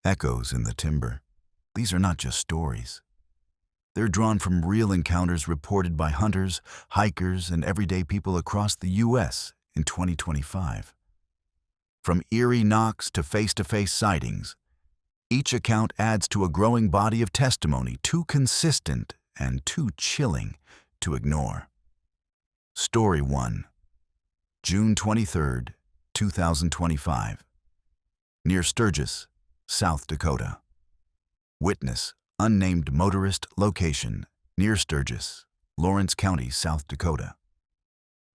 Echoes in the timber. These are not just stories. They're drawn from real encounters reported by hunters, hikers, and everyday people across the U.S. in 2025. From eerie knocks to face-to-face sightings, each account adds to a growing body of testimony too consistent and too chilling to ignore. Story 1. June 23, 2025. Near Sturgis, South Dakota. Witness: unnamed motorist. Location: near Sturgis, Lawrence County, South Dakota.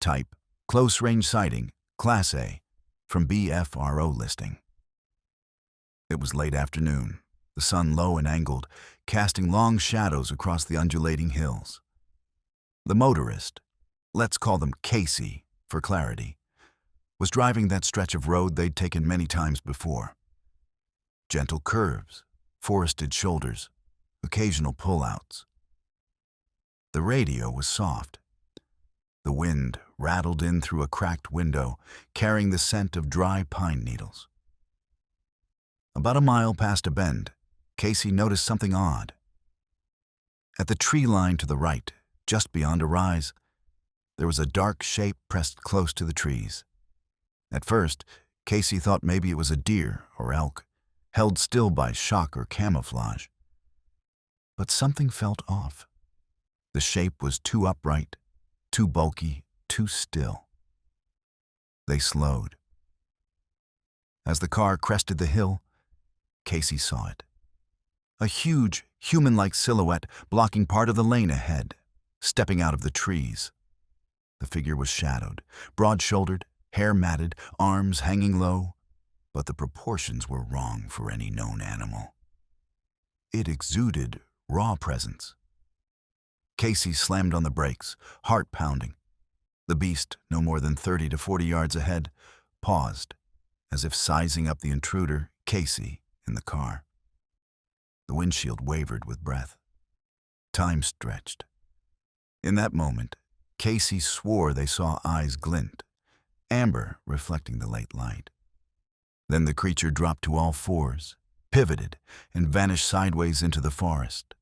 Type: close-range sighting, Class A, from BFRO listing. It was late afternoon, the sun low and angled, casting long shadows across the undulating hills. The motorist, let's call them Casey for clarity, was driving that stretch of road they'd taken many times before. Gentle curves, forested shoulders, occasional pullouts. The radio was soft. The wind rattled in through a cracked window, carrying the scent of dry pine needles. About a mile past a bend, Casey noticed something odd. At the tree line to the right, just beyond a rise, there was a dark shape pressed close to the trees. At first, Casey thought maybe it was a deer or elk, held still by shock or camouflage. But something felt off. The shape was too upright, too bulky, too still. They slowed. As the car crested the hill, Casey saw it. A huge, human-like silhouette blocking part of the lane ahead, stepping out of the trees. The figure was shadowed, broad-shouldered, hair matted, arms hanging low, but the proportions were wrong for any known animal. It exuded raw presence. Casey slammed on the brakes, heart pounding. The beast, no more than 30 to 40 yards ahead, paused, as if sizing up the intruder, Casey, in the car. The windshield wavered with breath. Time stretched. In that moment, Casey swore they saw eyes glint, amber reflecting the late light. Then the creature dropped to all fours, pivoted, and vanished sideways into the forest.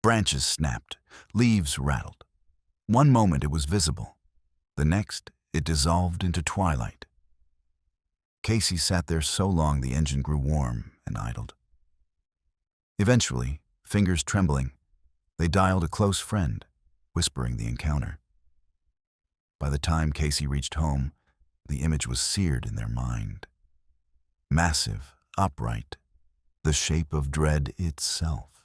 Branches snapped, leaves rattled. One moment it was visible. The next, it dissolved into twilight. Casey sat there so long the engine grew warm and idled. Eventually, fingers trembling, they dialed a close friend, whispering the encounter. By the time Casey reached home, the image was seared in their mind. Massive, upright, the shape of dread itself.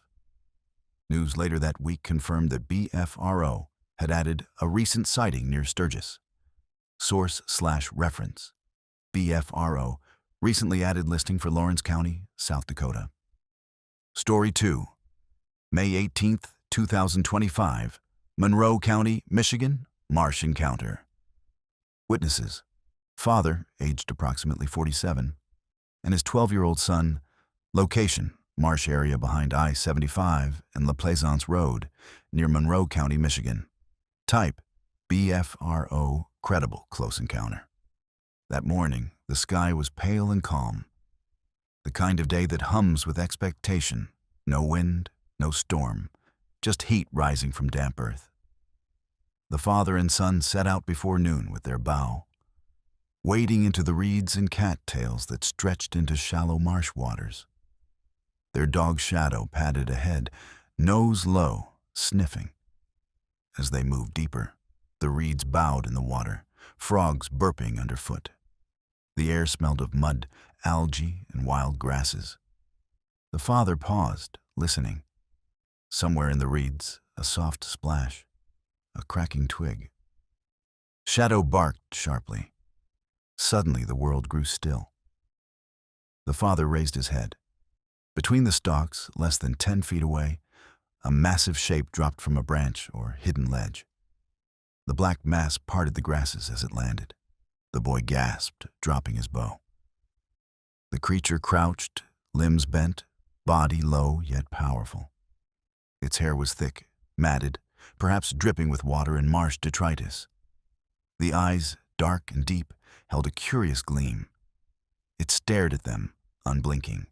News later that week confirmed that BFRO had added a recent sighting near Sturgis. Source/reference: BFRO, recently added listing for Lawrence County, South Dakota. Story 2. May 18, 2025, Monroe County, Michigan, marsh encounter. Witnesses: father, aged approximately 47, and his 12-year-old son. Location: marsh area behind I-75 and La Plaisance Road, near Monroe County, Michigan. Type: BFRO, credible close encounter. That morning, the sky was pale and calm. The kind of day that hums with expectation. No wind, no storm, just heat rising from damp earth. The father and son set out before noon with their bow, wading into the reeds and cattails that stretched into shallow marsh waters. Their dog's shadow padded ahead, nose low, sniffing. As they moved deeper, the reeds bowed in the water, frogs burping underfoot. The air smelled of mud, algae, and wild grasses. The father paused, listening. Somewhere in the reeds, a soft splash, a cracking twig. Shadow barked sharply. Suddenly the world grew still. The father raised his head. Between the stalks, less than 10 feet away, a massive shape dropped from a branch or hidden ledge. The black mass parted the grasses as it landed. The boy gasped, dropping his bow. The creature crouched, limbs bent, body low yet powerful. Its hair was thick, matted, perhaps dripping with water and marsh detritus. The eyes, dark and deep, held a curious gleam. It stared at them, unblinking.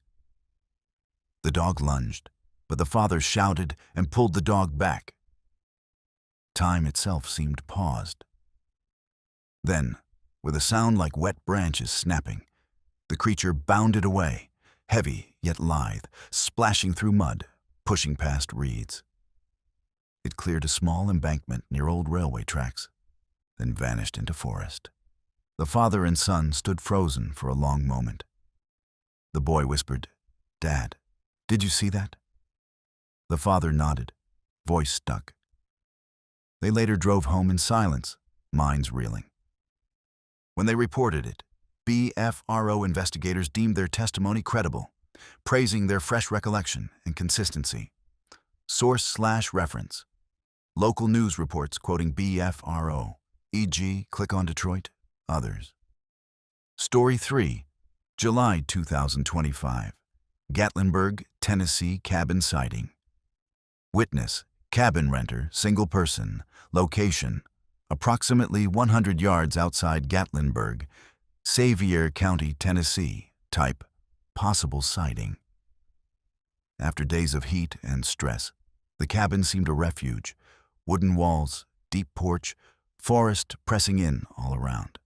The dog lunged, but the father shouted and pulled the dog back. Time itself seemed paused. Then, with a sound like wet branches snapping, the creature bounded away, heavy yet lithe, splashing through mud, pushing past reeds. It cleared a small embankment near old railway tracks, then vanished into forest. The father and son stood frozen for a long moment. The boy whispered, "Dad, did you see that?" The father nodded, voice stuck. They later drove home in silence, minds reeling. When they reported it, BFRO investigators deemed their testimony credible, praising their fresh recollection and consistency. Source/reference. Local news reports quoting BFRO, e.g., Click on Detroit, others. Story 3, July 2025. Gatlinburg, Tennessee cabin sighting. Witness, cabin renter, single person. Location, approximately 100 yards outside Gatlinburg, Sevier County, Tennessee. Type, possible sighting. After days of heat and stress, the cabin seemed a refuge. Wooden walls, deep porch, forest pressing in all around.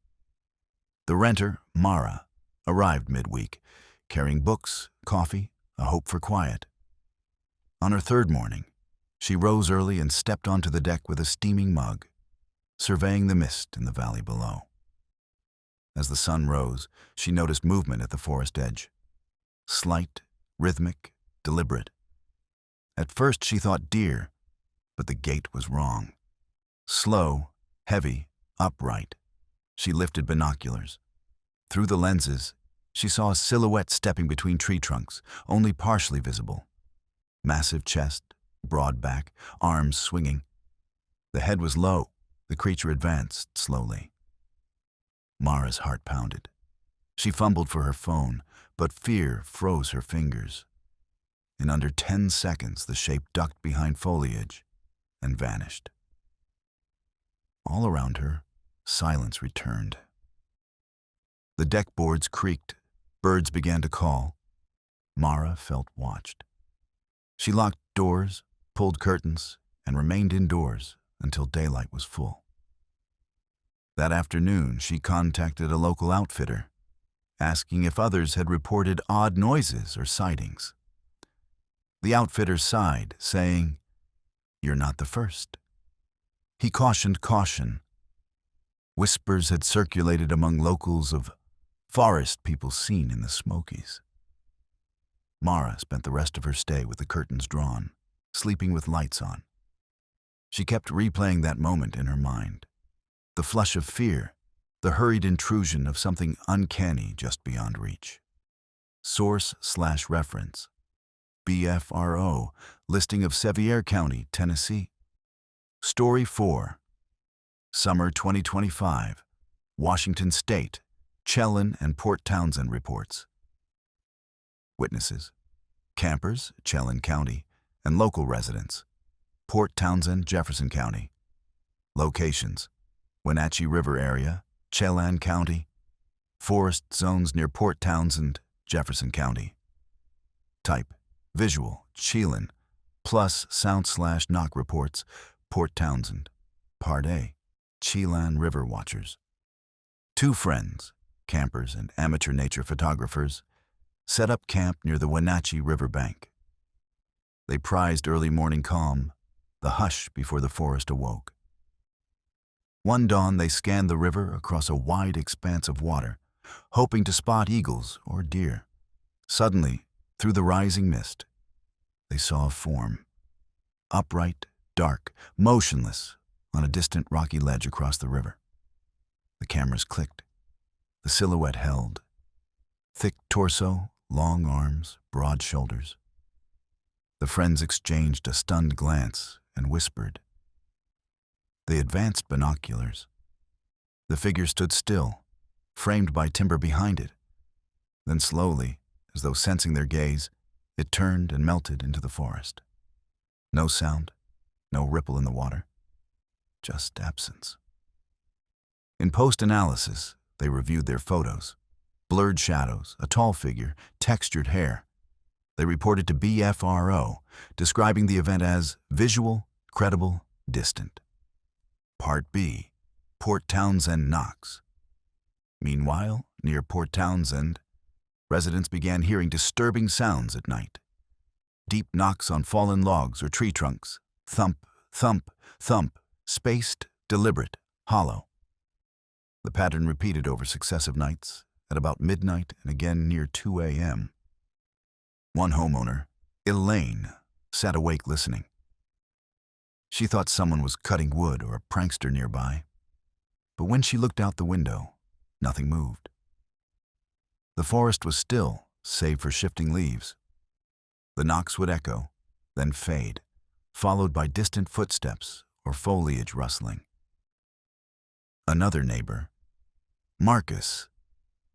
The renter, Mara, arrived midweek, carrying books, coffee, a hope for quiet. On her third morning, she rose early and stepped onto the deck with a steaming mug, surveying the mist in the valley below. As the sun rose, she noticed movement at the forest edge. Slight, rhythmic, deliberate. At first she thought deer, but the gait was wrong. Slow, heavy, upright. She lifted binoculars. Through the lenses, she saw a silhouette stepping between tree trunks, only partially visible. Massive chest, broad back, arms swinging. The head was low. The creature advanced slowly. Mara's heart pounded. She fumbled for her phone, but fear froze her fingers. In under 10 seconds, the shape ducked behind foliage and vanished. All around her, silence returned. The deck boards creaked. Birds began to call. Mara felt watched. She locked doors, pulled curtains, and remained indoors until daylight was full. That afternoon, she contacted a local outfitter, asking if others had reported odd noises or sightings. The outfitter sighed, saying, "You're not the first." He cautioned caution. Whispers had circulated among locals of forest people seen in the Smokies. Mara spent the rest of her stay with the curtains drawn, sleeping with lights on. She kept replaying that moment in her mind. The flush of fear, the hurried intrusion of something uncanny just beyond reach. Source/reference. BFRO, listing of Sevier County, Tennessee. Story 4. Summer 2025. Washington State, Chelan and Port Townsend reports. Witnesses, campers, Chelan County, and local residents, Port Townsend, Jefferson County. Locations, Wenatchee River area, Chelan County. Forest zones near Port Townsend, Jefferson County. Type, visual, Chelan, plus sound/knock reports, Port Townsend. Part A, Chelan River Watchers. Two friends, campers and amateur nature photographers, set up camp near the Wenatchee River bank. They prized early morning calm, the hush before the forest awoke. One dawn they scanned the river across a wide expanse of water, hoping to spot eagles or deer. Suddenly, through the rising mist, they saw a form. Upright, dark, motionless, on a distant rocky ledge across the river. The cameras clicked. The silhouette held. Thick torso, long arms, broad shoulders. The friends exchanged a stunned glance and whispered. They advanced binoculars. The figure stood still, framed by timber behind it. Then slowly, as though sensing their gaze, it turned and melted into the forest. No sound, no ripple in the water, just absence. In post-analysis, they reviewed their photos. Blurred shadows, a tall figure, textured hair. They reported to BFRO, describing the event as visual, credible, distant. Part B. Port Townsend knocks. Meanwhile, near Port Townsend, residents began hearing disturbing sounds at night. Deep knocks on fallen logs or tree trunks. Thump, thump, thump, spaced, deliberate, hollow. The pattern repeated over successive nights, at about midnight and again near 2 a.m. One homeowner, Elaine, sat awake listening. She thought someone was cutting wood or a prankster nearby, but when she looked out the window, nothing moved. The forest was still, save for shifting leaves. The knocks would echo, then fade, followed by distant footsteps or foliage rustling. Another neighbor, Marcus,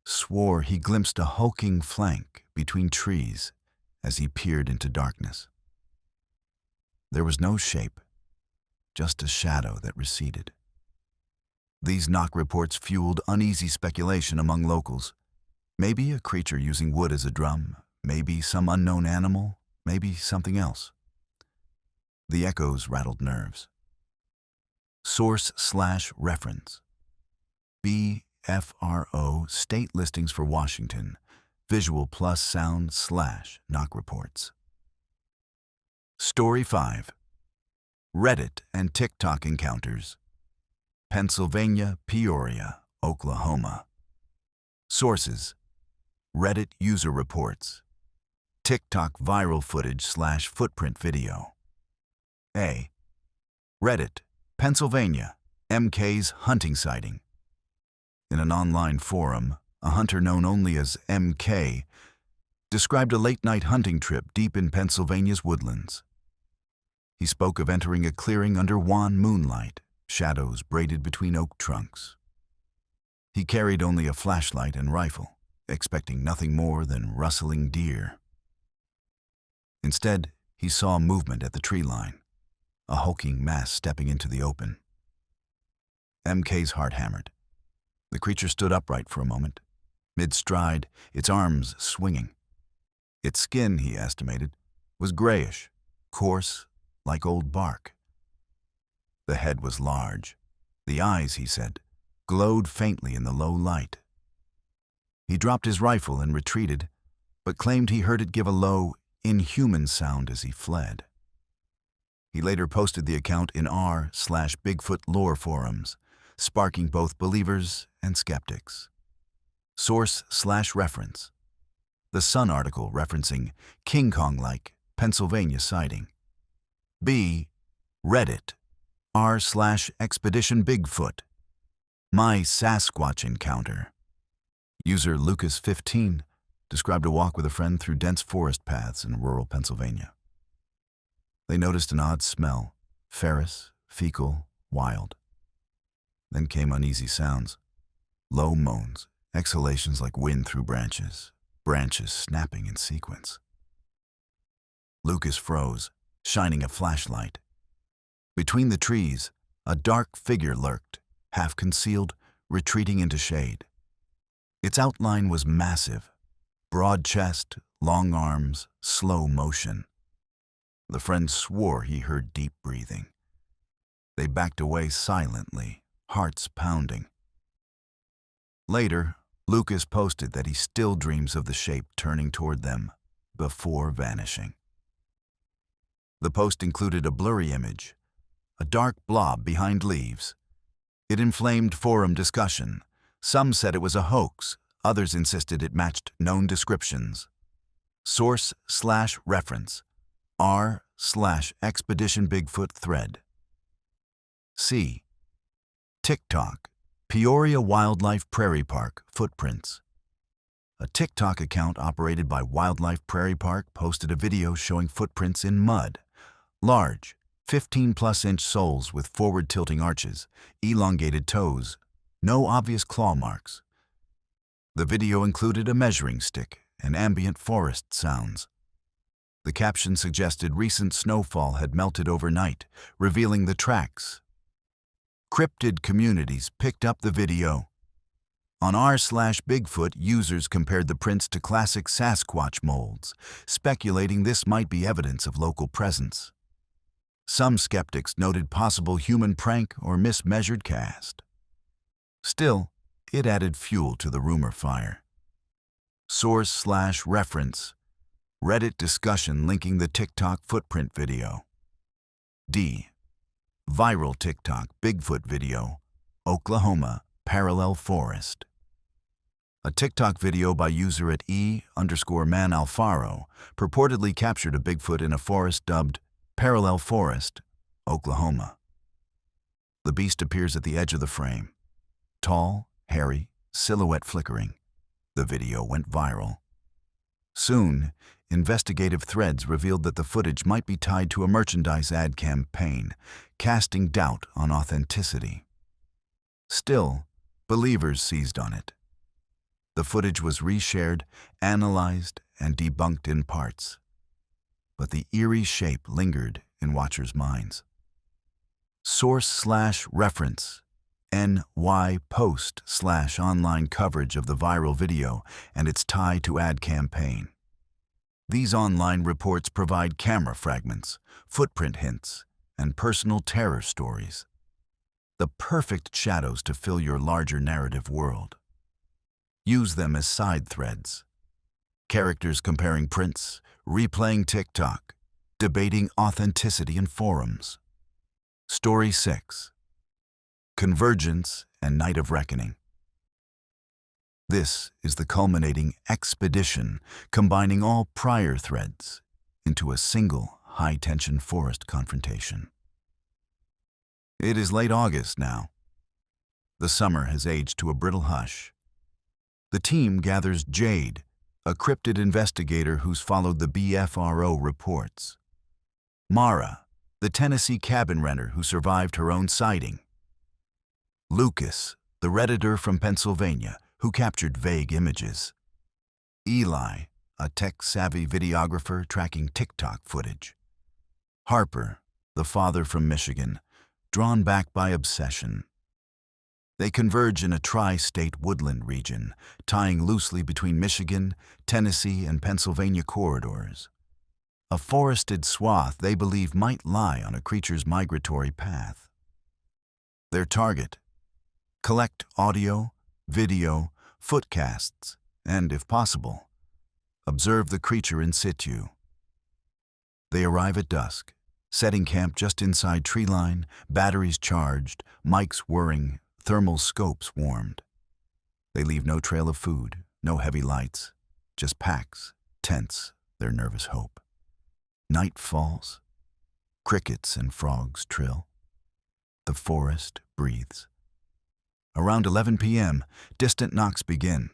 swore he glimpsed a hulking flank between trees as he peered into darkness. There was no shape, just a shadow that receded. These knock reports fueled uneasy speculation among locals. Maybe a creature using wood as a drum, maybe some unknown animal, maybe something else. The echoes rattled nerves. Source/reference. BFRO State Listings for Washington. Visual plus sound / knock reports. Story 5. Reddit and TikTok encounters. Pennsylvania, Peoria, Oklahoma. Sources: Reddit user reports. TikTok viral footage / footprint video. A. Reddit, Pennsylvania, MK's hunting sighting. In an online forum, a hunter known only as MK described a late-night hunting trip deep in Pennsylvania's woodlands. He spoke of entering a clearing under wan moonlight, shadows braided between oak trunks. He carried only a flashlight and rifle, expecting nothing more than rustling deer. Instead, he saw movement at the tree line, a hulking mass stepping into the open. MK's heart hammered. The creature stood upright for a moment, mid-stride, its arms swinging. Its skin, he estimated, was grayish, coarse, like old bark. The head was large. The eyes, he said, glowed faintly in the low light. He dropped his rifle and retreated, but claimed he heard it give a low, inhuman sound as he fled. He later posted the account in r/Bigfoot lore forums, sparking both believers and skeptics. Source/reference. The Sun article referencing King Kong-like Pennsylvania sighting. B. Reddit, r/Expedition Bigfoot. My Sasquatch encounter. User Lucas15 described a walk with a friend through dense forest paths in rural Pennsylvania. They noticed an odd smell, ferrous, fecal, wild. Then came uneasy sounds, low moans, exhalations like wind through branches snapping in sequence. Lucas froze, shining a flashlight. Between the trees, a dark figure lurked, half concealed, retreating into shade. Its outline was massive, broad chest, long arms, slow motion. The friend swore he heard deep breathing. They backed away silently, hearts pounding. Later, Lucas posted that he still dreams of the shape turning toward them before vanishing. The post included a blurry image, a dark blob behind leaves. It inflamed forum discussion. Some said it was a hoax, others insisted it matched known descriptions. Source/reference, r/Expedition Bigfoot thread. C. TikTok, Peoria Wildlife Prairie Park footprints. A TikTok account operated by Wildlife Prairie Park posted a video showing footprints in mud. Large, 15-plus-inch soles with forward-tilting arches, elongated toes, no obvious claw marks. The video included a measuring stick and ambient forest sounds. The caption suggested recent snowfall had melted overnight, revealing the tracks. Cryptid communities picked up the video. On r/Bigfoot, users compared the prints to classic Sasquatch molds, speculating this might be evidence of local presence. Some skeptics noted possible human prank or mismeasured cast. Still, it added fuel to the rumor fire. Source/reference: Reddit discussion linking the TikTok footprint video. D. Viral TikTok Bigfoot video, Oklahoma, parallel forest. A TikTok video by user at _manalfaro purportedly captured a Bigfoot in a forest dubbed Parallel Forest, Oklahoma. The beast appears at the edge of the frame. Tall, hairy, silhouette flickering. The video went viral. Soon, investigative threads revealed that the footage might be tied to a merchandise ad campaign, casting doubt on authenticity. Still, believers seized on it. The footage was reshared, analyzed, and debunked in parts. But the eerie shape lingered in watchers' minds. Source/reference: NY Post/online coverage of the viral video and its tie to ad campaign. These online reports provide camera fragments, footprint hints, and personal terror stories. The perfect shadows to fill your larger narrative world. Use them as side threads. Characters comparing prints, replaying TikTok, debating authenticity in forums. Story 6. Convergence and Night of Reckoning. This is the culminating expedition combining all prior threads into a single high-tension forest confrontation. It is late August now. The summer has aged to a brittle hush. The team gathers Jade, a cryptid investigator who's followed the BFRO reports. Mara, the Tennessee cabin renter who survived her own sighting. Lucas, the Redditor from Pennsylvania who captured vague images. Eli, a tech-savvy videographer tracking TikTok footage. Harper, the father from Michigan, drawn back by obsession. They converge in a tri-state woodland region, tying loosely between Michigan, Tennessee, and Pennsylvania corridors. A forested swath they believe might lie on a creature's migratory path. Their target: collect audio, video, footcasts, and, if possible, observe the creature in situ. They arrive at dusk, setting camp just inside tree line, batteries charged, mics whirring, thermal scopes warmed. They leave no trail of food, no heavy lights, just packs, tents, their nervous hope. Night falls. Crickets and frogs trill. The forest breathes. Around 11 p.m., distant knocks begin.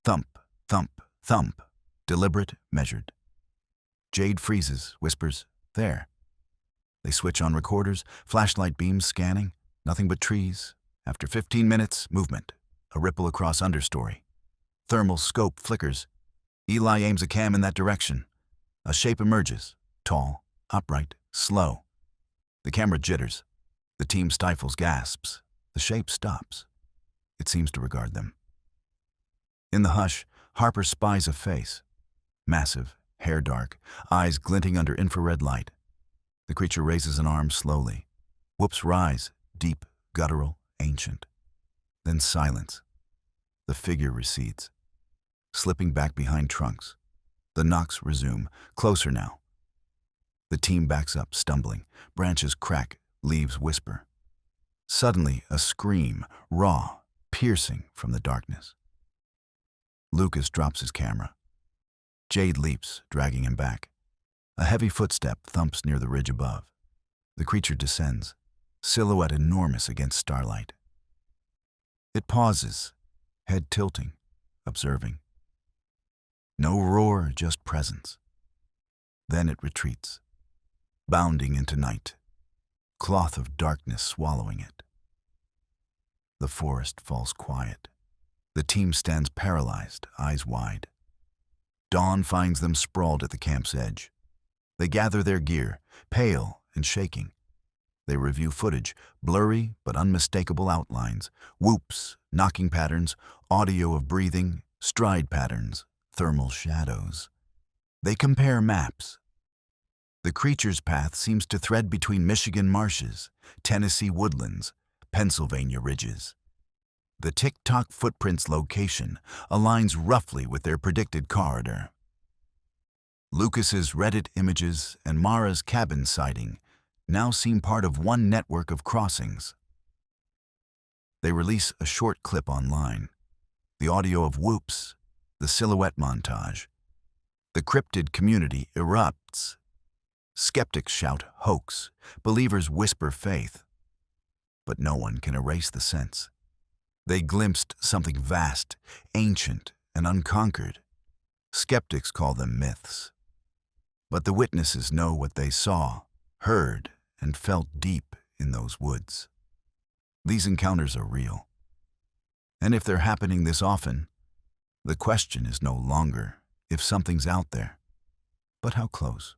Thump, thump, thump. Deliberate, measured. Jade freezes, whispers, "There." They switch on recorders, flashlight beams scanning. Nothing but trees. After 15 minutes, movement. A ripple across understory. Thermal scope flickers. Eli aims a cam in that direction. A shape emerges. Tall, upright, slow. The camera jitters. The team stifles gasps. The shape stops. It seems to regard them. In the hush, Harper spies a face. Massive, hair dark, eyes glinting under infrared light. The creature raises an arm slowly. Whoops rise, deep, guttural, ancient. Then silence. The figure recedes, slipping back behind trunks. The knocks resume, closer now. The team backs up, stumbling. Branches crack, leaves whisper. Suddenly, a scream, raw, piercing from the darkness. Lucas drops his camera. Jade leaps, dragging him back. A heavy footstep thumps near the ridge above. The creature descends, silhouette enormous against starlight. It pauses, head tilting, observing. No roar, just presence. Then it retreats, bounding into night, cloth of darkness swallowing it. The forest falls quiet. The team stands paralyzed, eyes wide. Dawn finds them sprawled at the camp's edge. They gather their gear, pale and shaking. They review footage, blurry but unmistakable outlines, whoops, knocking patterns, audio of breathing, stride patterns, thermal shadows. They compare maps. The creature's path seems to thread between Michigan marshes, Tennessee woodlands, Pennsylvania ridges. The TikTok footprint's location aligns roughly with their predicted corridor. Lucas's Reddit images and Mara's cabin sighting now seem part of one network of crossings. They release a short clip online, the audio of whoops, the silhouette montage. The cryptid community erupts. Skeptics shout hoax, believers whisper faith. But no one can erase the sense. They glimpsed something vast, ancient, and unconquered. Skeptics call them myths. But the witnesses know what they saw, heard, and felt deep in those woods. These encounters are real. And if they're happening this often, the question is no longer if something's out there, but how close.